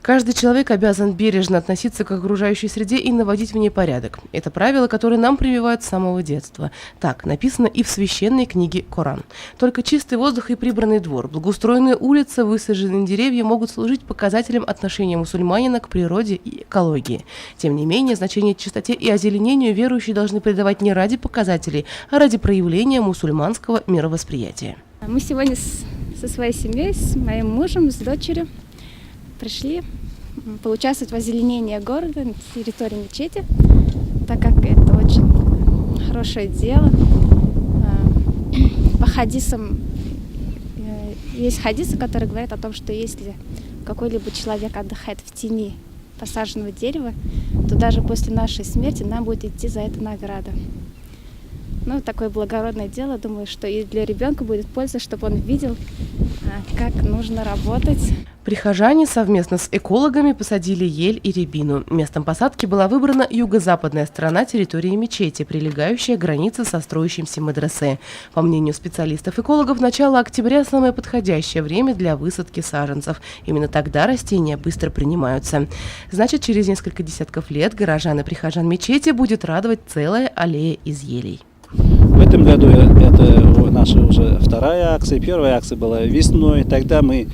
Каждый человек обязан бережно относиться к окружающей среде и наводить в ней порядок. Это правило, которое нам прививают с самого детства. Так написано и в священной книге Коран. Только чистый воздух и прибранный двор, благоустроенные улицы, высаженные деревья могут служить показателем отношения мусульманина к природе и экологии. Тем не менее, значение чистоте и озеленению верующие должны придавать не ради показателей, а ради проявления мусульманского мировосприятия. Мы сегодня со своей семьей, с моим мужем, с дочерью пришли поучаствовать в озеленении города на территории мечети, так как это очень хорошее дело. По хадисам, есть хадисы, которые говорят о том, что если какой-либо человек отдыхает в тени посаженного дерева, то даже после нашей смерти нам будет идти за это награда. Ну, такое благородное дело, думаю, что и для ребенка будет польза, чтобы он видел, как нужно работать. Прихожане совместно с экологами посадили ель и рябину. Местом посадки была выбрана юго-западная сторона территории мечети, прилегающая к границе со строящимся медресе. По мнению специалистов-экологов, начало октября – самое подходящее время для высадки саженцев. Именно тогда растения быстро принимаются. Значит, через несколько десятков лет горожан и прихожан мечети будет радовать целая аллея из елей. В этом году это наша уже вторая акция. Первая акция была весной. Тогда мы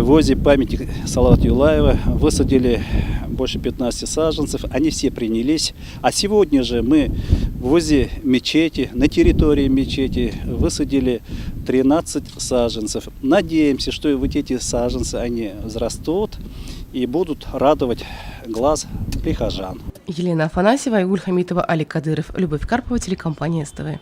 возле памятника Салавата Юлаева высадили больше 15 саженцев. Они все принялись. А сегодня же мы возле мечети, на территории мечети высадили 13 саженцев. Надеемся, что вот эти саженцы, они взрастут и будут радовать глаз прихожан. Елена Афанасьева, Айгуль Хамитова, Али Кадыров, Любовь Карпова, телекомпания СТВ.